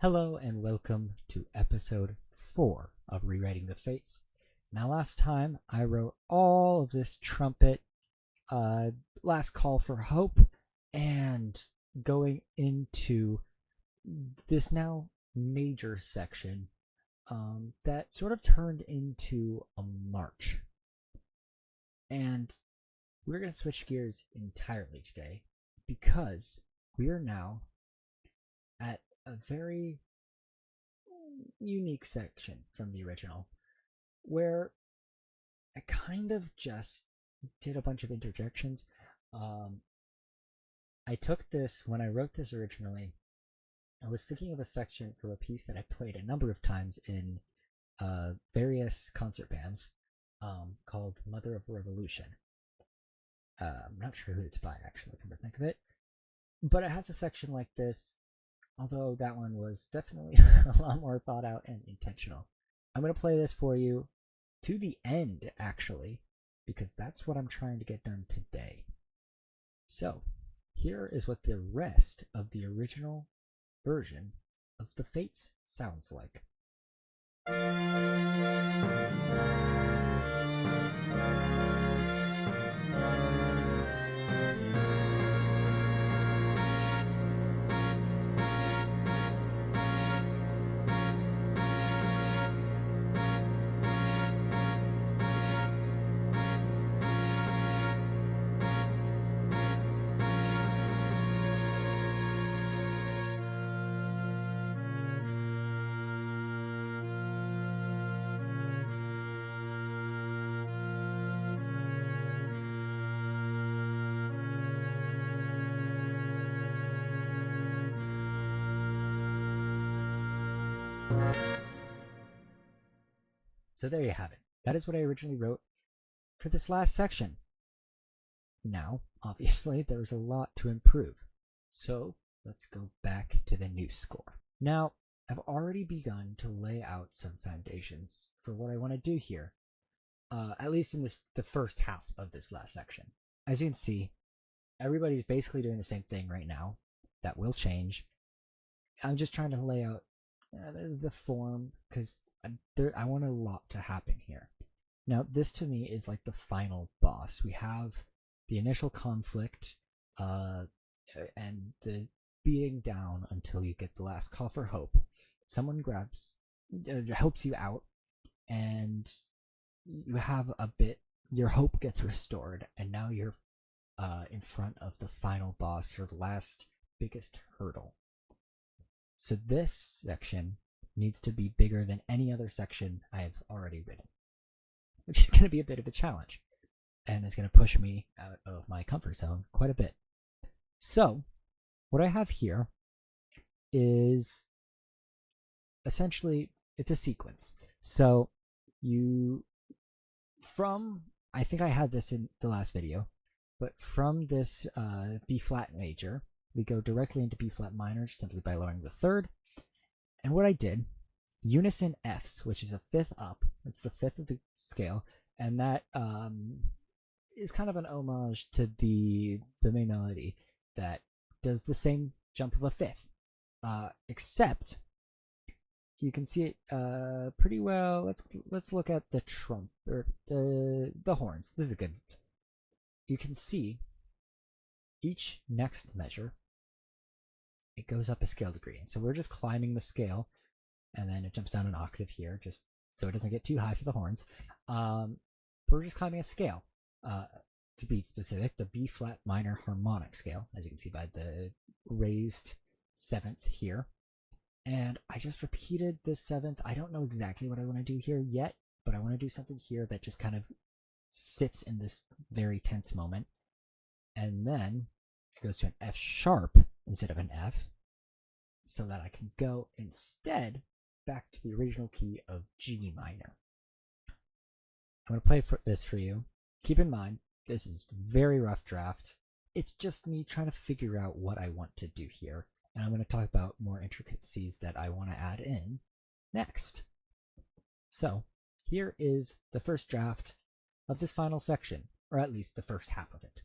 Hello and welcome to episode 4 of Rewriting the Fates. Now, last time I wrote all of this trumpet, last call for hope, and going into this now major section that sort of turned into a march. And we're going to switch gears entirely today because we are now at a very unique section from the original where I kind of just did a bunch of interjections. I took this, when I wrote this originally, I was thinking of a section from a piece that I played a number of times in various concert bands called Mother of Revolution. I'm not sure who it's by, actually, come to think of it. But it has a section like this, although that one was definitely a lot more thought out and intentional. I'm going to play this for you to the end, actually, because that's what I'm trying to get done today. So, here is what the rest of the original version of the Fates sounds like. So there you have it. That is what I originally wrote for this last section. Now, obviously, there's a lot to improve. So let's go back to the new score. Now, I've already begun to lay out some foundations for what I want to do here, at least in the first half of this last section. As you can see, everybody's basically doing the same thing right now. That will change. I'm just trying to lay out the form because I want a lot to happen here. Now, this to me is like the final boss. We have the initial conflict and the beating down until you get the last call for hope. Someone helps you out, and you have a bit, your hope gets restored, and now you're in front of the final boss, your last biggest hurdle. So this section needs to be bigger than any other section I have already written, which is going to be a bit of a challenge, and it's going to push me out of my comfort zone quite a bit. So what I have here is essentially, it's a sequence. So I think I had this in the last video, but from this B flat major, we go directly into B flat minor simply by lowering the third. And what I did, unison Fs, which is a fifth up, it's the fifth of the scale, and that is kind of an homage to the main melody that does the same jump of a fifth, except you can see it pretty well. Let's look at the the horns. This is good. You can see each next measure, it goes up a scale degree. And so we're just climbing the scale, and then it jumps down an octave here, just so it doesn't get too high for the horns. We're just climbing a scale. To be specific, the B flat minor harmonic scale, as you can see by the raised seventh here. And I just repeated this seventh. I don't know exactly what I want to do here yet, but I want to do something here that just kind of sits in this very tense moment. And then it goes to an F sharp instead of an F, so that I can go instead back to the original key of G minor. I'm going to play this for you. Keep in mind, this is very rough draft. It's just me trying to figure out what I want to do here, and I'm going to talk about more intricacies that I want to add in next. So here is the first draft of this final section, or at least the first half of it.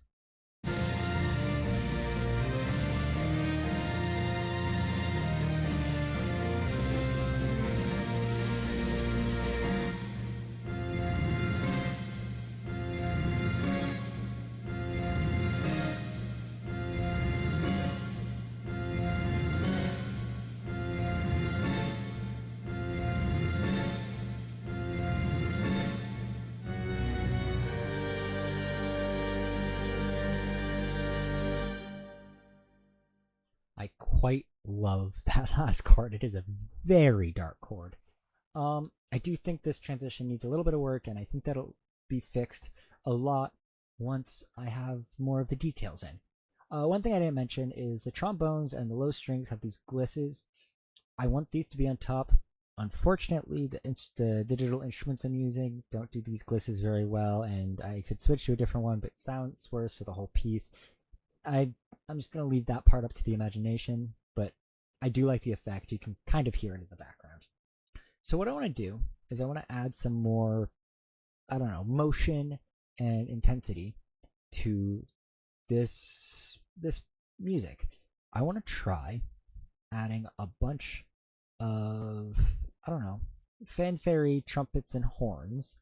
love that last chord. It is a very dark chord. I do think this transition needs a little bit of work, and I think that'll be fixed a lot once I have more of the details in. One thing I didn't mention is the trombones and the low strings have these glisses. I want these to be on top. Unfortunately, the digital instruments I'm using don't do these glisses very well, and I could switch to a different one, but it sounds worse for the whole piece. I'm just going to leave that part up to the imagination, but I do like the effect. You can kind of hear it in the background. So what I want to do is I want to add some more, I don't know, motion and intensity to this music. I want to try adding a bunch of, I don't know, fanfare trumpets and horns,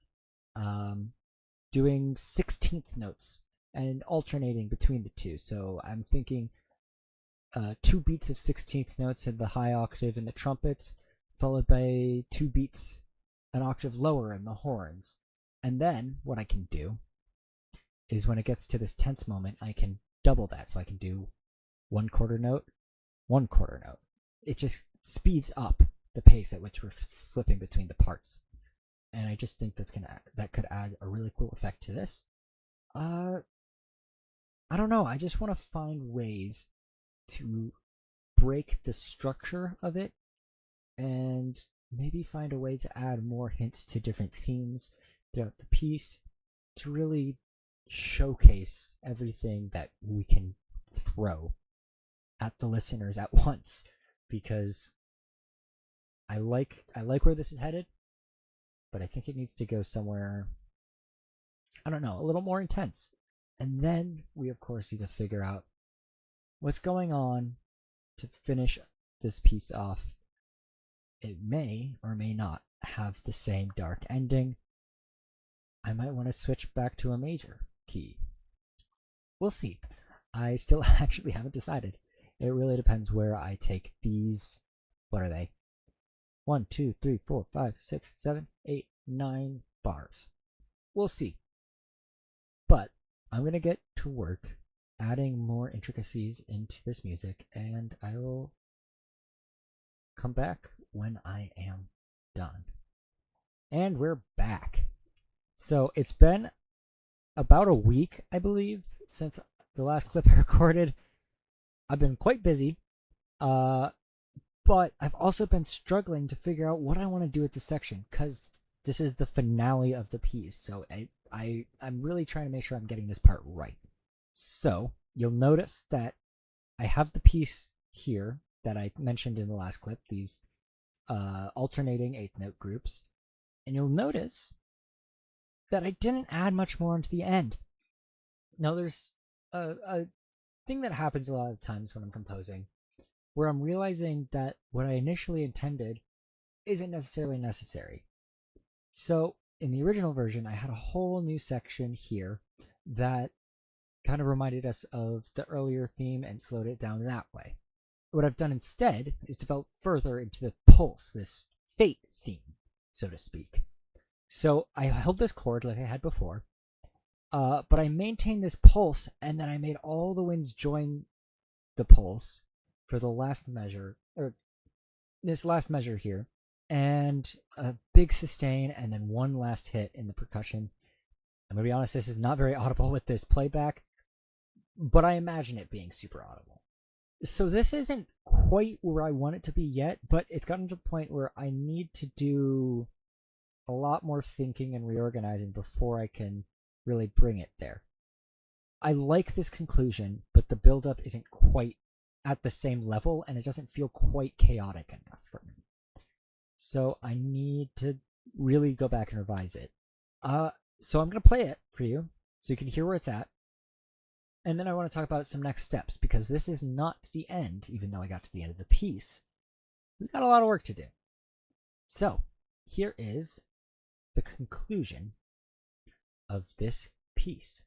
doing 16th notes and alternating between the two. So I'm thinking 2 beats of 16th notes in the high octave in the trumpets, followed by 2 beats an octave lower in the horns. And then what I can do is when it gets to this tense moment, I can double that. So I can do 1 quarter note, 1 quarter note. It just speeds up the pace at which we're flipping between the parts. And I just think that could add a really cool effect to this. I don't know. I just want to find ways to break the structure of it and maybe find a way to add more hints to different themes throughout the piece to really showcase everything that we can throw at the listeners at once, because I like where this is headed, but I think it needs to go somewhere, I don't know, a little more intense. And then we of course need to figure out what's going on to finish this piece off. It may or may not have the same dark ending. I might want to switch back to a major key. We'll see. I still actually haven't decided. It really depends where I take these. What are they? 1, 2, 3, 4, 5, 6, 7, 8, 9 bars. We'll see. But I'm going to get to work adding more intricacies into this music, and I will come back when I am done. And we're back. So it's been about a week, I believe, since the last clip I recorded. I've been quite busy, but I've also been struggling to figure out what I want to do with this section, because this is the finale of the piece, so I'm really trying to make sure I'm getting this part right. So you'll notice that I have the piece here that I mentioned in the last clip, these alternating 8th note groups, and you'll notice that I didn't add much more into the end. Now there's a thing that happens a lot of times when I'm composing, where I'm realizing that what I initially intended isn't necessarily necessary. So in the original version, I had a whole new section here that kind of reminded us of the earlier theme and slowed it down that way. What I've done instead is develop further into the pulse, this fate theme, so to speak. So I held this chord like I had before, but I maintained this pulse, and then I made all the winds join the pulse for the last measure, or this last measure here, and a big sustain, and then one last hit in the percussion. I'm going to be honest, this is not very audible with this playback, but I imagine it being super audible. So this isn't quite where I want it to be yet, but it's gotten to the point where I need to do a lot more thinking and reorganizing before I can really bring it there. I like this conclusion, but the build-up isn't quite at the same level, and it doesn't feel quite chaotic enough for me. So I need to really go back and revise it. So I'm going to play it for you so you can hear where it's at. And then I want to talk about some next steps, because this is not the end, even though I got to the end of the piece. We've got a lot of work to do. So here is the conclusion of this piece.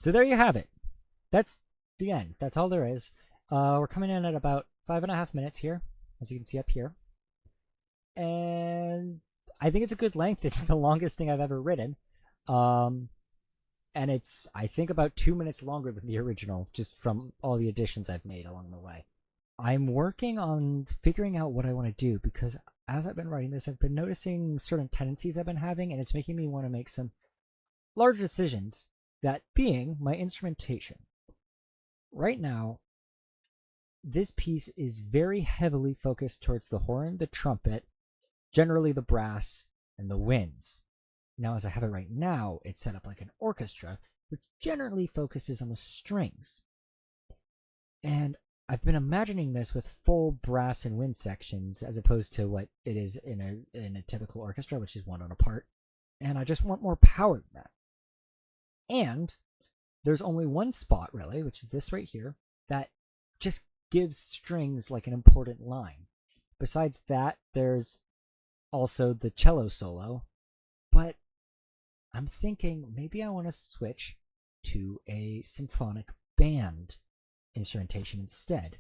So there you have it. That's the end. That's all there is. We're coming in at about 5.5 minutes here, as you can see up here. And I think it's a good length. It's the longest thing I've ever written. And it's, I think, about 2 minutes longer than the original, just from all the additions I've made along the way. I'm working on figuring out what I want to do, because as I've been writing this, I've been noticing certain tendencies I've been having, and it's making me want to make some large decisions, that being my instrumentation. Right now, this piece is very heavily focused towards the horn, the trumpet, generally the brass, and the winds. Now, as I have it right now, it's set up like an orchestra, which generally focuses on the strings. And I've been imagining this with full brass and wind sections, as opposed to what it is in a typical orchestra, which is one on a part. And I just want more power than that. And there's only one spot, really, which is this right here, that just gives strings like an important line. Besides that, there's also the cello solo, but I'm thinking maybe I want to switch to a symphonic band instrumentation instead.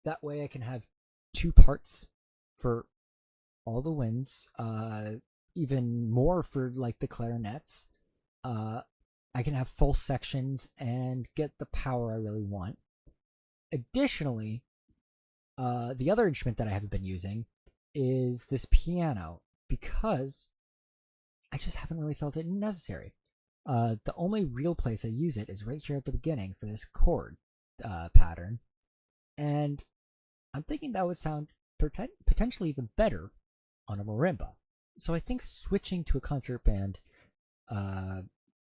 That way I can have 2 parts for all the winds, even more for like the clarinets. I can have full sections and get the power I really want. Additionally, the other instrument that I haven't been using is this piano, because I just haven't really felt it necessary. The only real place I use it is right here at the beginning for this chord pattern, and I'm thinking that would sound potentially even better on a marimba. So I think switching to a concert band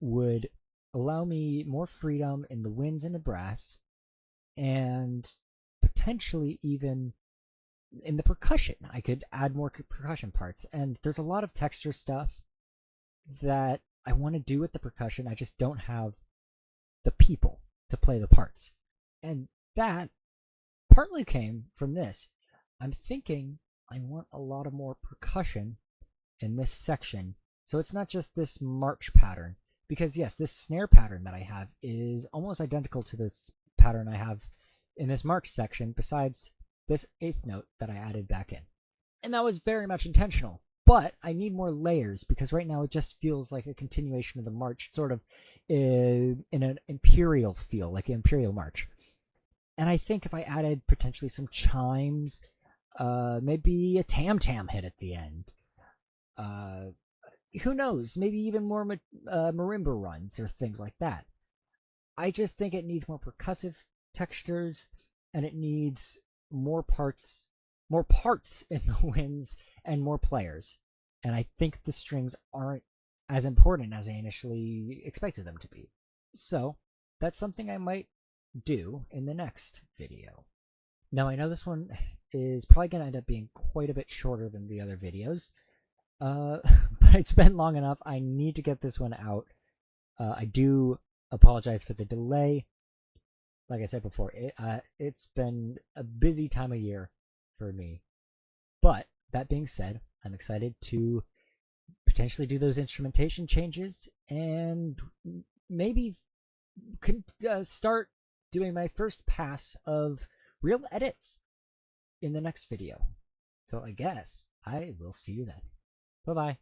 would allow me more freedom in the winds and the brass, and potentially even in the percussion. I could add more percussion parts, and there's a lot of texture stuff that I want to do with the percussion. I just don't have the people to play the parts. And that partly came from this. I'm thinking I want a lot of more percussion in this section. So it's not just this march pattern. Because yes, this snare pattern that I have is almost identical to this pattern I have in this march section, besides this 8th note that I added back in. And that was very much intentional. But I need more layers, because right now it just feels like a continuation of the march, sort of in an imperial feel, like an imperial march. And I think if I added potentially some chimes, maybe a tam-tam hit at the end, who knows, maybe even more marimba runs or things like that. I just think it needs more percussive textures, and it needs more parts in the winds, and more players. And I think the strings aren't as important as I initially expected them to be. So that's something I might do in the next video. Now, I know this one is probably going to end up being quite a bit shorter than the other videos, but it's been long enough. I need to get this one out. I do apologize for the delay. Like I said before, it's been a busy time of year for me. But that being said, I'm excited to potentially do those instrumentation changes, and maybe start doing my first pass of real edits in the next video. So I guess I will see you then. Bye-bye.